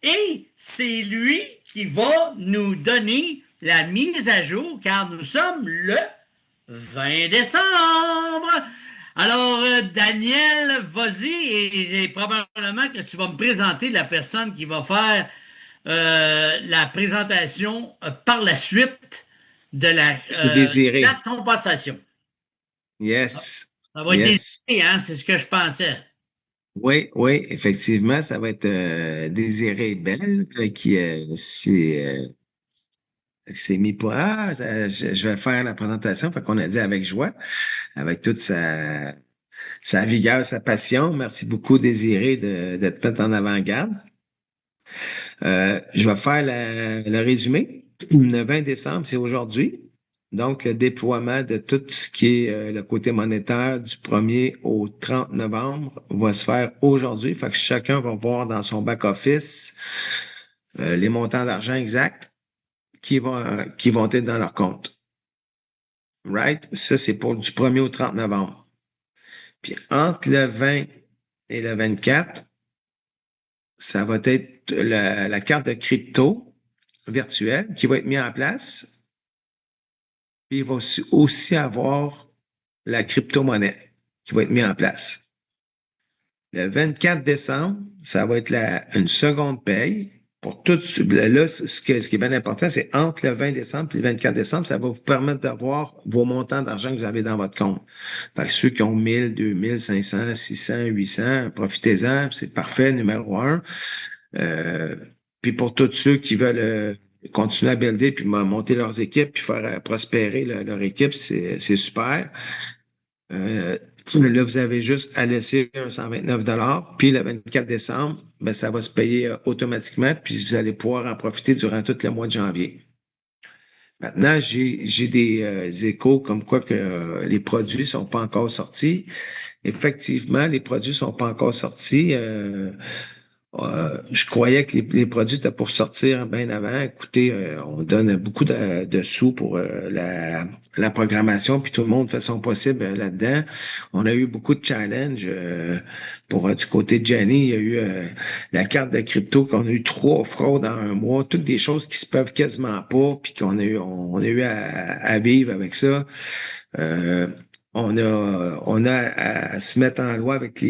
Et c'est lui qui va nous donner la mise à jour car nous sommes le 20 décembre. Alors, Daniel, vas-y et probablement que tu vas me présenter la personne qui va faire la présentation par la suite de C'est la Désiré. compensation. Yes. Ça va être Yes. Désiré, hein, c'est ce que je pensais. Oui, oui, effectivement, ça va être Désiré Belle qui s'est mis pour je vais faire la présentation. Fait qu'on a dit avec joie, avec toute sa vigueur, sa passion. Merci beaucoup, Désiré, d'être peut en avant-garde. Je vais faire le résumé. Le 20 décembre, c'est aujourd'hui. Donc, le déploiement de tout ce qui est le côté monétaire du 1er au 30 novembre va se faire aujourd'hui. Fait que chacun va voir dans son back-office les montants d'argent exacts qui vont être dans leur compte. Right? Ça, c'est pour du 1er au 30 novembre. Puis entre le 20 et le 24, ça va être la carte de crypto virtuelle qui va être mise en place. Puis il va aussi avoir la crypto-monnaie qui va être mise en place. Le 24 décembre, ça va être une seconde paye pour tout. Là, ce qui est bien important, c'est entre le 20 décembre et le 24 décembre, ça va vous permettre d'avoir vos montants d'argent que vous avez dans votre compte. Fait que ceux qui ont 1000, 2000, 500, 600, 800, profitez-en, c'est parfait, numéro un. Euh, Puis pour tous ceux qui veulent continuer à builder puis monter leurs équipes puis faire prospérer leur équipe, c'est super. Euh, Là, vous avez juste à laisser un 129 puis le 24 décembre, ben, ça va se payer automatiquement, puis vous allez pouvoir en profiter durant tout le mois de janvier. Maintenant, j'ai des échos comme quoi que les produits sont pas encore sortis. Effectivement, les produits sont pas encore sortis. Je croyais que les produits étaient pour sortir bien avant. Écoutez, on donne beaucoup de sous pour la programmation, puis tout le monde fait son possible là-dedans. On a eu beaucoup de challenges pour du côté de Jenny. Il y a eu la carte de crypto qu'on a eu 3 fraudes en un mois, toutes des choses qui se peuvent quasiment pas, puis qu'on a eu à vivre avec ça. Euh, on a à se mettre en loi avec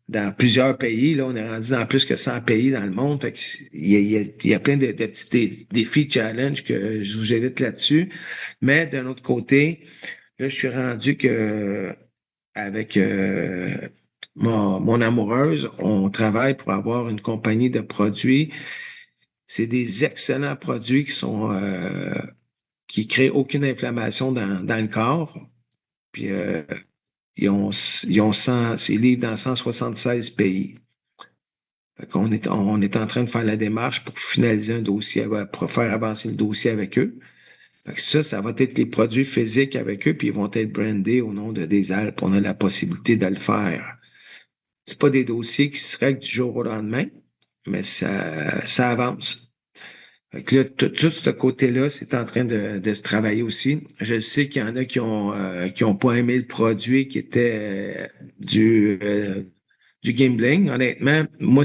dans plusieurs pays. Là, on est rendu dans plus que 100 pays dans le monde. Fait que il y a plein de petits défis, challenges que je vous évite là-dessus. Mais d'un autre côté, là, je suis rendu que avec mon amoureuse, on travaille pour avoir une compagnie de produits. C'est des excellents produits qui créent aucune inflammation dans le corps. Puis ils ont 100, c'est livré dans 176 pays. Fait qu'on est en train de faire la démarche pour finaliser un dossier, pour faire avancer le dossier avec eux. Fait que ça va être les produits physiques avec eux, puis ils vont être brandés au nom des Alpes. On a la possibilité de le faire. C'est pas des dossiers qui se règlent du jour au lendemain, mais ça avance. Fait que là, tout ce côté-là, c'est en train de se travailler aussi. Je sais qu'il y en a qui ont pas aimé le produit qui était du gambling. Honnêtement, moi,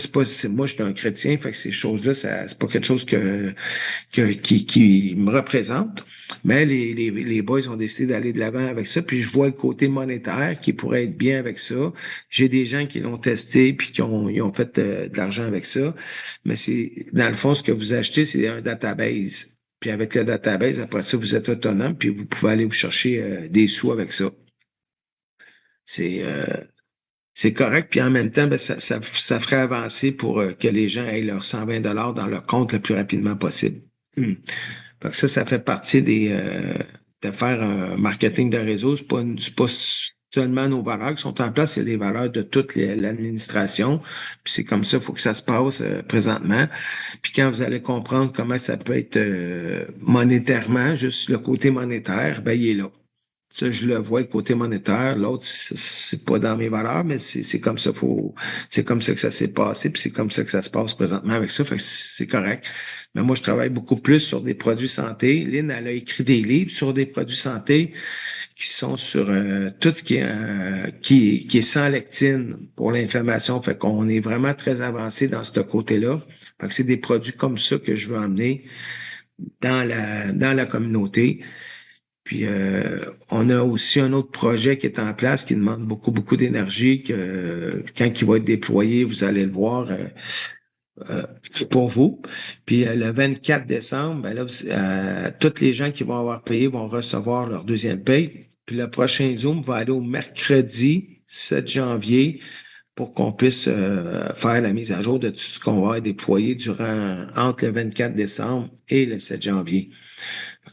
moi, je suis un chrétien, fait que ces choses-là, c'est pas quelque chose qui me représente. Mais les boys ont décidé d'aller de l'avant avec ça. Puis je vois le côté monétaire qui pourrait être bien avec ça. J'ai des gens qui l'ont testé puis ils ont fait de l'argent avec ça. Mais dans le fond, ce que vous achetez, c'est un database. Puis avec le database, après ça, vous êtes autonome, puis vous pouvez aller vous chercher des sous avec ça. C'est euh, c'est correct, puis en même temps, ben, ça ferait avancer pour que les gens aient leurs 120 $ dans leur compte le plus rapidement possible. Fait que ça fait partie de faire un marketing de réseau. C'est pas seulement nos valeurs qui sont en place, c'est les valeurs de toute l'administration. Puis c'est comme ça, il faut que ça se passe présentement. Puis quand vous allez comprendre comment ça peut être monétairement, juste le côté monétaire, ben il est là. Ça, je le vois, le côté monétaire. L'autre, c'est pas dans mes valeurs, mais c'est comme ça, c'est comme ça que ça s'est passé, puis c'est comme ça que ça se passe présentement avec ça. Fait que c'est correct. Mais moi, je travaille beaucoup plus sur des produits santé. Lynn, elle a écrit des livres sur des produits santé qui sont sur tout ce qui est sans lectine pour l'inflammation. Fait qu'on est vraiment très avancé dans ce côté-là. Fait que c'est des produits comme ça que je veux emmener dans la communauté. Puis on a aussi un autre projet qui est en place qui demande beaucoup, beaucoup d'énergie, que quand il va être déployé, vous allez le voir pour vous. Puis le 24 décembre, ben là, tous les gens qui vont avoir payé vont recevoir leur deuxième paye. Puis le prochain Zoom va aller au mercredi 7 janvier pour qu'on puisse faire la mise à jour de tout ce qu'on va déployer entre le 24 décembre et le 7 janvier.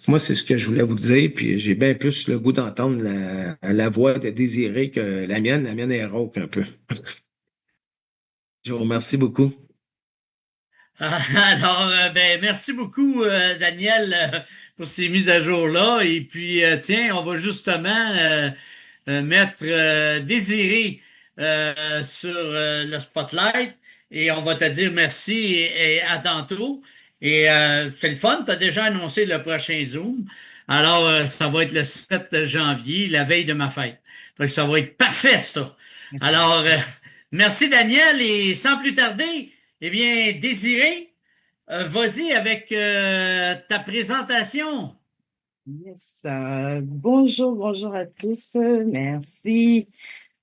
Moi, c'est ce que je voulais vous dire, puis j'ai bien plus le goût d'entendre la voix de Désiré que la mienne. La mienne est rauque un peu. Je vous remercie beaucoup. Alors, ben, merci beaucoup, Daniel, pour ces mises à jour-là. Et puis, tiens, on va justement mettre Désiré sur le spotlight et on va te dire merci et à tantôt. Et c'est le fun, tu as déjà annoncé le prochain Zoom. Alors, ça va être le 7 janvier, la veille de ma fête. Donc, ça va être parfait, ça. Alors, merci, Daniel, et sans plus tarder, eh bien, Désiré, vas-y avec ta présentation. Yes, bonjour, bonjour à tous. Merci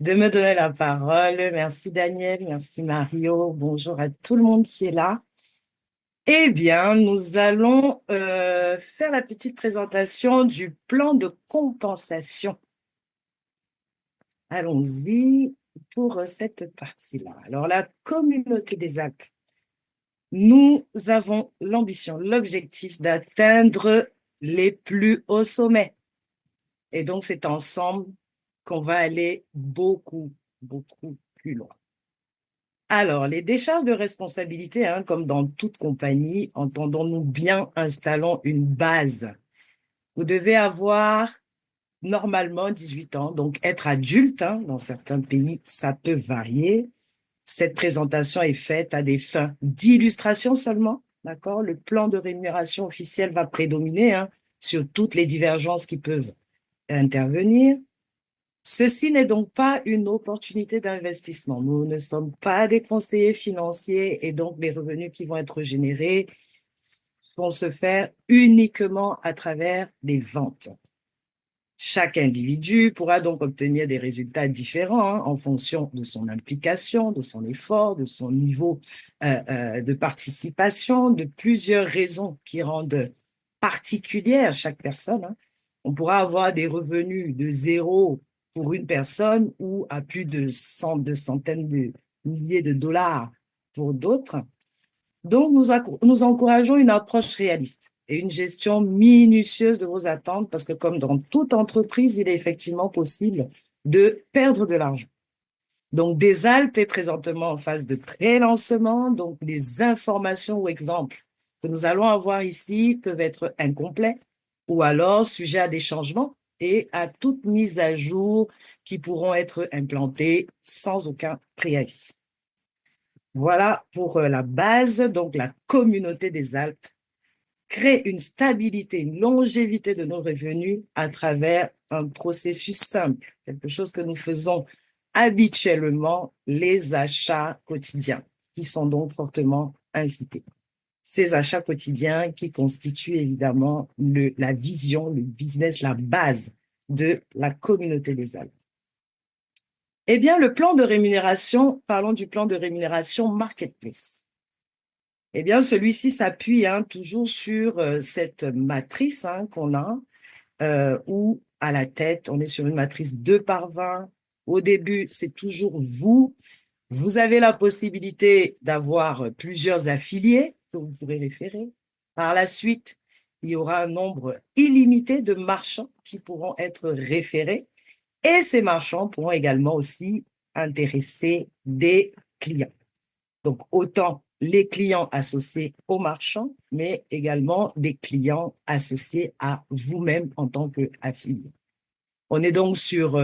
de me donner la parole. Merci Daniel, merci Mario. Bonjour à tout le monde qui est là. Eh bien, nous allons faire la petite présentation du plan de compensation. Allons-y pour cette partie-là. Alors, la communauté des Alpes. Nous avons l'ambition, l'objectif d'atteindre les plus hauts sommets. Et donc, c'est ensemble qu'on va aller beaucoup, beaucoup plus loin. Alors, les décharges de responsabilité, hein, comme dans toute compagnie, entendons-nous bien, installons une base. Vous devez avoir normalement 18 ans, donc être adulte, hein, dans certains pays, ça peut varier. Cette présentation est faite à des fins d'illustration seulement, d'accord? Le plan de rémunération officiel va prédominer, hein, sur toutes les divergences qui peuvent intervenir. Ceci n'est donc pas une opportunité d'investissement. Nous ne sommes pas des conseillers financiers et donc les revenus qui vont être générés vont se faire uniquement à travers des ventes. Chaque individu pourra donc obtenir des résultats différents, hein, en fonction de son implication, de son effort, de son niveau de participation, de plusieurs raisons qui rendent particulière chaque personne, hein. On pourra avoir des revenus de 0 pour une personne ou à plus de centaines de milliers de dollars pour d'autres. Donc, nous encourageons une approche réaliste et une gestion minutieuse de vos attentes parce que comme dans toute entreprise, il est effectivement possible de perdre de l'argent. Donc, des Alpes est présentement en phase de pré-lancement. Donc, les informations ou exemples que nous allons avoir ici peuvent être incomplets ou alors sujets à des changements et à toute mise à jour qui pourront être implantées sans aucun préavis. Voilà pour la base, donc la communauté des Alpes crée une stabilité, une longévité de nos revenus à travers un processus simple, quelque chose que nous faisons habituellement, les achats quotidiens, qui sont donc fortement incités. Ces achats quotidiens qui constituent évidemment la vision, le business, la base de la communauté des Alpes. Eh bien, le plan de rémunération, parlons du plan de rémunération Marketplace. Eh bien, celui-ci s'appuie toujours sur cette matrice qu'on a, où à la tête, on est sur une matrice 2/20. Au début, c'est toujours vous. Vous avez la possibilité d'avoir plusieurs affiliés que vous pourrez référer. Par la suite, il y aura un nombre illimité de marchands qui pourront être référés. Et ces marchands pourront également aussi intéresser des clients. Donc, autant les clients associés aux marchands, mais également des clients associés à vous-même en tant qu'affilié. On est donc sur,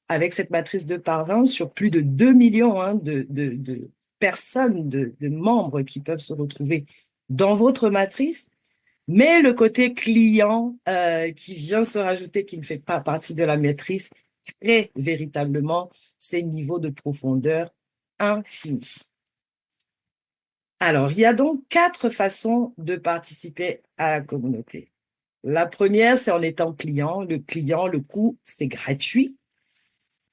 avec cette matrice 2/20, sur plus de 2 millions de personnes, de membres qui peuvent se retrouver dans votre matrice. Mais le côté client qui vient se rajouter, qui ne fait pas partie de la matrice, crée véritablement ces niveaux de profondeur infinis. Alors, il y a donc 4 façons de participer à la communauté. La première, c'est en étant client. Le client, le coût, c'est gratuit.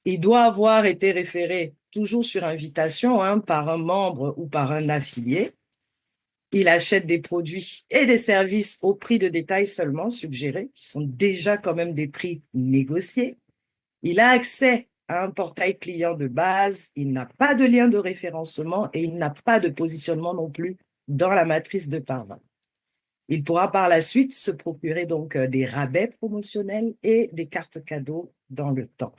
Il doit avoir été référé toujours sur invitation, hein, par un membre ou par un affilié. Il achète des produits et des services au prix de détail seulement suggérés, qui sont déjà quand même des prix négociés. Il a accès à un portail client de base, il n'a pas de lien de référencement et il n'a pas de positionnement non plus dans la matrice de Parvin. Il pourra par la suite se procurer donc des rabais promotionnels et des cartes cadeaux dans le temps.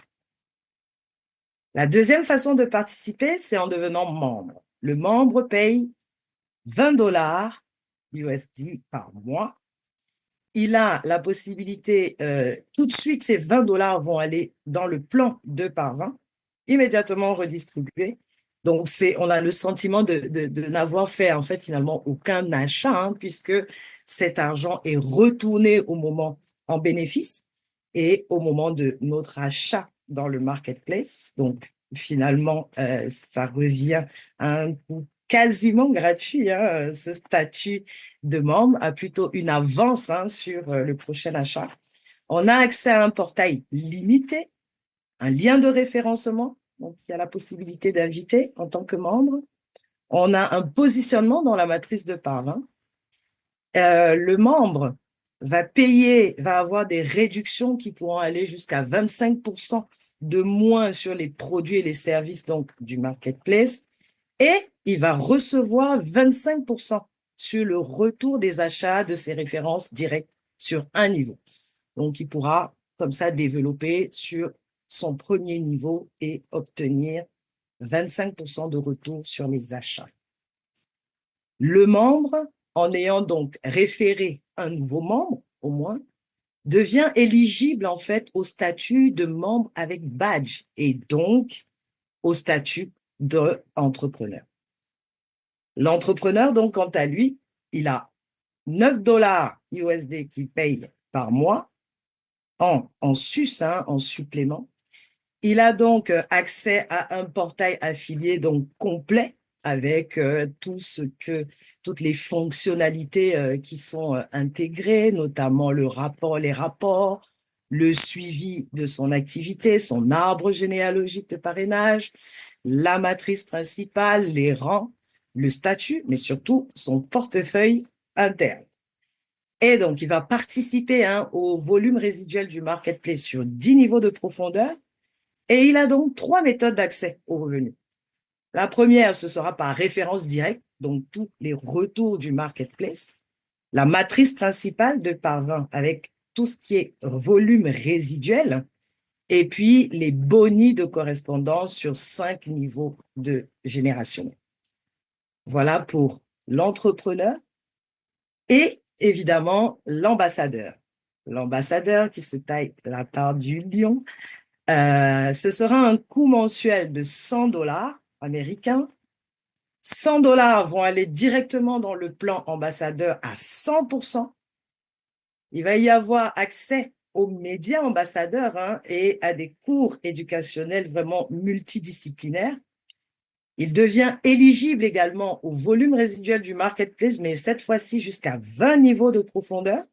La deuxième façon de participer, c'est en devenant membre. Le membre paye 20 dollars USD par mois. Il a la possibilité, tout de suite, ces 20 dollars vont aller dans le plan 2 par 20, immédiatement redistribués. Donc, on a le sentiment de n'avoir fait, en fait, finalement, aucun achat, hein, puisque cet argent est retourné au moment en bénéfice et au moment de notre achat dans le marketplace. Donc, finalement, ça revient à un coût quasiment gratuit, hein, ce statut de membre a plutôt une avance, hein, sur le prochain achat. On a accès à un portail limité, un lien de référencement, donc il y a la possibilité d'inviter en tant que membre. On a un positionnement dans la matrice de Parvin. Le membre va avoir des réductions qui pourront aller jusqu'à 25% de moins sur les produits et les services donc du marketplace. Et il va recevoir 25% sur le retour des achats de ses références directes sur un niveau. Donc, il pourra comme ça développer sur son premier niveau et obtenir 25% de retour sur les achats. Le membre, en ayant donc référé un nouveau membre, au moins, devient éligible en fait au statut de membre avec badge et donc au statut d'entrepreneur. L'entrepreneur, donc, quant à lui, il a 9 dollars USD qu'il paye par mois en sus, hein, en supplément. Il a donc accès à un portail affilié donc complet avec toutes les fonctionnalités qui sont intégrées, notamment les rapports, le suivi de son activité, son arbre généalogique de parrainage, la matrice principale, les rangs, le statut, mais surtout son portefeuille interne. Et donc, il va participer, hein, au volume résiduel du marketplace sur 10 niveaux de profondeur. Et il a donc 3 méthodes d'accès aux revenus. La première, ce sera par référence directe, donc tous les retours du marketplace. La matrice principale de Parvin avec tout ce qui est volume résiduel. Et puis, les bonus de correspondance sur 5 niveaux de génération. Voilà pour l'entrepreneur et évidemment l'ambassadeur. L'ambassadeur qui se taille la part du lion. Ce sera un coût mensuel de 100 dollars américains. 100 dollars vont aller directement dans le plan ambassadeur à 100%. Il va y avoir accès aux médias ambassadeurs, hein, et à des cours éducationnels vraiment multidisciplinaires. Il devient éligible également au volume résiduel du marketplace, mais cette fois-ci jusqu'à 20 niveaux de profondeur,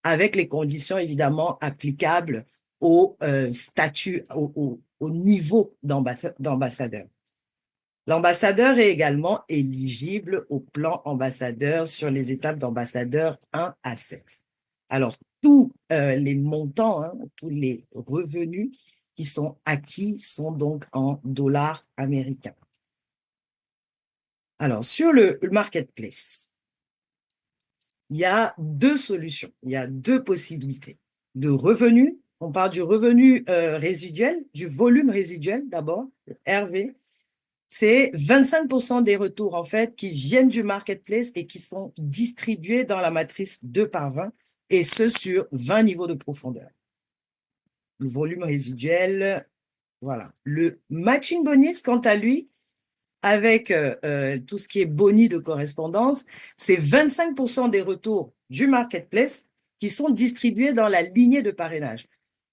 avec les conditions évidemment applicables au statut, au niveau d'ambassadeur. L'ambassadeur est également éligible au plan ambassadeur sur les étapes d'ambassadeur 1 à 7. Alors, tous les montants, hein, tous les revenus qui sont acquis sont donc en dollars américains. Alors, sur le marketplace, il y a 2 solutions, il y a 2 possibilités de revenus. On parle du revenu résiduel, du volume résiduel d'abord, le RV. C'est 25% des retours, en fait, qui viennent du marketplace et qui sont distribués dans la matrice 2 par 20, et ce sur 20 niveaux de profondeur. Le volume résiduel, voilà. Le matching bonus, quant à lui, avec tout ce qui est boni de correspondance, c'est 25% des retours du marketplace qui sont distribués dans la lignée de parrainage,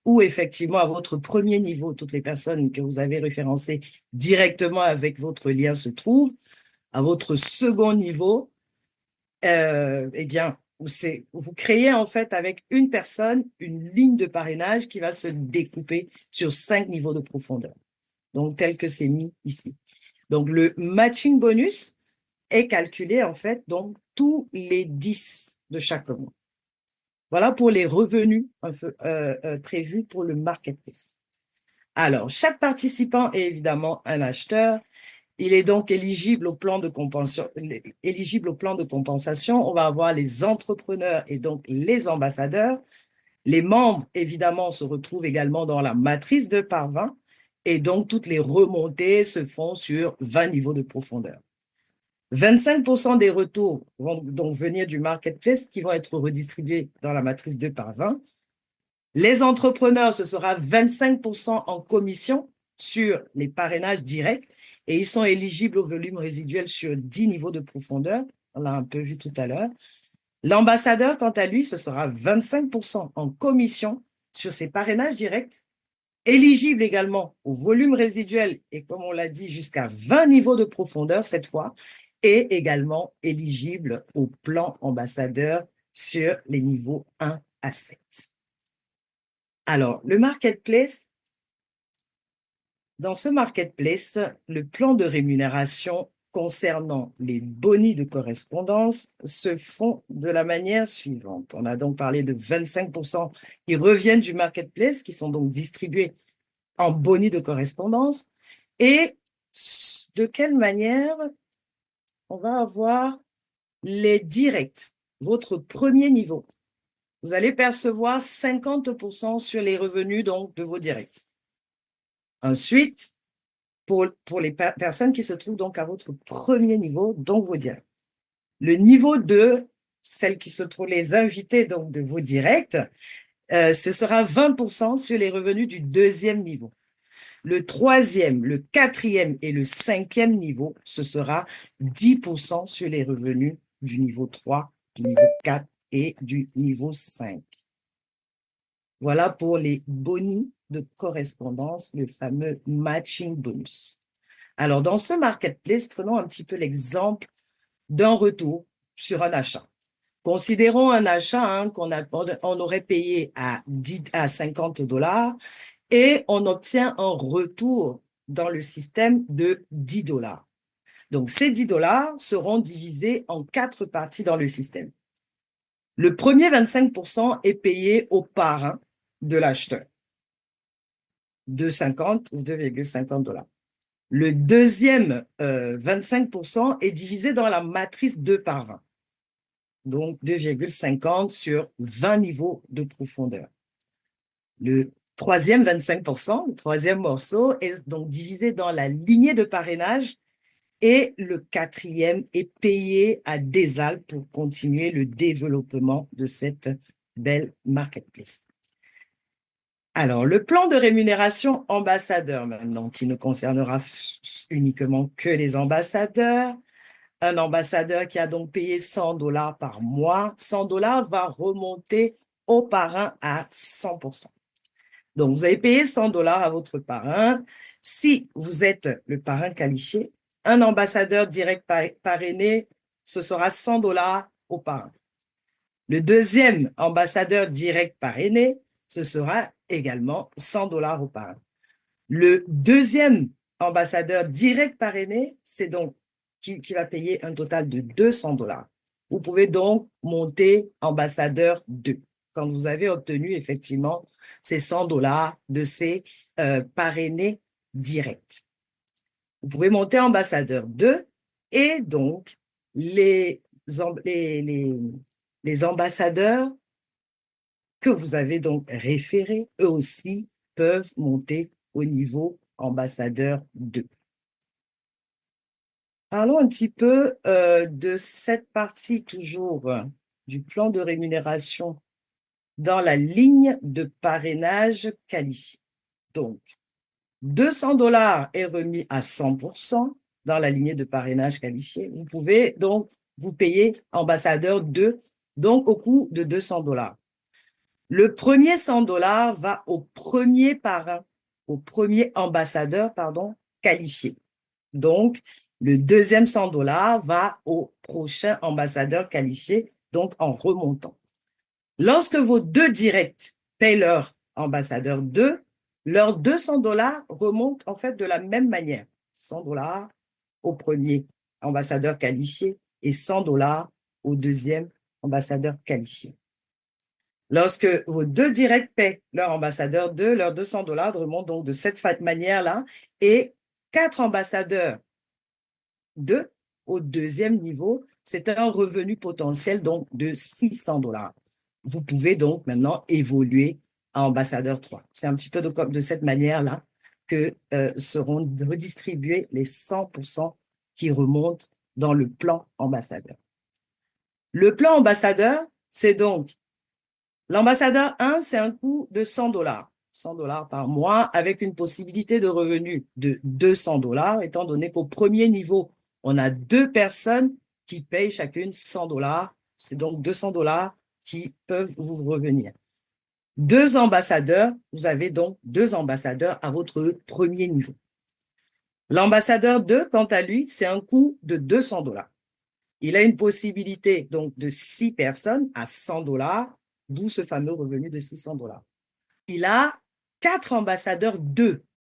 où effectivement, à votre premier niveau, toutes les personnes que vous avez référencées directement avec votre lien se trouvent. À votre second niveau, eh bien, vous créez en fait avec une personne une ligne de parrainage qui va se découper sur 5 niveaux de profondeur. Donc, tel que c'est mis ici. Donc, le matching bonus est calculé en fait donc tous les 10 de chaque mois. Voilà pour les revenus prévus pour le marketplace. Alors, chaque participant est évidemment un acheteur. Il est donc éligible au plan de compensation. On va avoir les entrepreneurs et donc les ambassadeurs. Les membres, évidemment, se retrouvent également dans la matrice 2 par 20 et donc toutes les remontées se font sur 20 niveaux de profondeur. 25% des retours vont donc venir du marketplace qui vont être redistribués dans la matrice 2 par 20. Les entrepreneurs, ce sera 25% en commission sur les parrainages directs et ils sont éligibles au volume résiduel sur 10 niveaux de profondeur. On l'a un peu vu tout à l'heure. L'ambassadeur, quant à lui, ce sera 25% en commission sur ses parrainages directs, éligible également au volume résiduel et comme on l'a dit, jusqu'à 20 niveaux de profondeur cette fois, et également éligible au plan ambassadeur sur les niveaux 1 à 7. Alors, le marketplace, dans ce marketplace, le plan de rémunération concernant les bonus de correspondance se font de la manière suivante. On a donc parlé de 25% qui reviennent du marketplace, qui sont donc distribués en bonus de correspondance. Et de quelle manière on va avoir les directs, votre premier niveau. Vous allez percevoir 50% sur les revenus donc, de vos directs. Ensuite, pour les personnes qui se trouvent donc à votre premier niveau, donc vos directs. Le niveau 2, celles qui se trouvent, les invités donc de vos directs, ce sera 20% sur les revenus du deuxième niveau. Le troisième, le quatrième et le cinquième niveau, ce sera 10% sur les revenus du niveau 3, du niveau 4 et du niveau 5. Voilà pour les bonus de correspondance, le fameux matching bonus. Alors, dans ce marketplace, prenons un petit peu l'exemple d'un retour sur un achat. Considérons un achat qu'on aurait payé à 50$ et on obtient un retour dans le système de 10$. Donc, ces 10$ seront divisés en 4 parties dans le système. Le premier 25% est payé au parrain de l'acheteur, 2,50 ou 2,50$. Le deuxième 25% est divisé dans la matrice 2 par 20. Donc, 2,50 sur 20 niveaux de profondeur. Le troisième 25%, le troisième morceau, est donc divisé dans la lignée de parrainage et le quatrième est payé à Desal pour continuer le développement de cette belle marketplace. Alors, le plan de rémunération ambassadeur maintenant, qui ne concernera uniquement que les ambassadeurs. Un ambassadeur qui a donc payé 100$ par mois, 100$ va remonter au parrain à 100%. Donc, vous avez payé 100$ à votre parrain. Si vous êtes le parrain qualifié, un ambassadeur direct parrainé, ce sera 100$ au parrain. Le deuxième ambassadeur direct parrainé, ce sera également 100$ au parrain. Le deuxième ambassadeur direct parrainé, c'est donc qui va payer un total de 200$. Vous pouvez donc monter ambassadeur 2 quand vous avez obtenu effectivement ces 100$ de ces parrainés directs. Vous pouvez monter ambassadeur 2 et donc les ambassadeurs que vous avez donc référés, eux aussi peuvent monter au niveau ambassadeur 2. Parlons un petit peu de cette partie toujours du plan de rémunération dans la ligne de parrainage qualifié. Donc, 200$ est remis à 100% dans la lignée de parrainage qualifié. Vous pouvez donc vous payer ambassadeur 2, donc au coût de 200$. Le premier 100$ va au premier parrain, au premier ambassadeur, qualifié. Donc, Le deuxième 100 $ va au prochain ambassadeur qualifié, donc en remontant. Lorsque vos deux directs payent leur ambassadeur 2, leurs 200 $ remontent en fait de la même manière. 100 $ au premier ambassadeur qualifié et 100 $ au deuxième ambassadeur qualifié. Lorsque vos deux directs paient leur ambassadeur 2, leurs 200 $ remontent donc de cette manière-là et 4 ambassadeurs 2 au deuxième niveau, c'est un revenu potentiel donc de 600 $. Vous pouvez donc maintenant évoluer à ambassadeur 3. C'est un petit peu de cette manière-là que seront redistribués les 100% qui remontent dans le plan ambassadeur. Le plan ambassadeur, c'est donc l'ambassadeur 1, c'est un coût de 100 $. 100 $ par mois avec une possibilité de revenu de 200 $, étant donné qu'au premier niveau, on a 2 personnes qui payent chacune 100 $. C'est donc 200 $ qui peuvent vous revenir. 2 ambassadeurs, vous avez donc 2 ambassadeurs à votre premier niveau. L'ambassadeur 2, quant à lui, c'est un coût de 200 $. Il a une possibilité donc de 6 personnes à 100 $, d'où ce fameux revenu de 600 $. Il a 4 ambassadeurs 2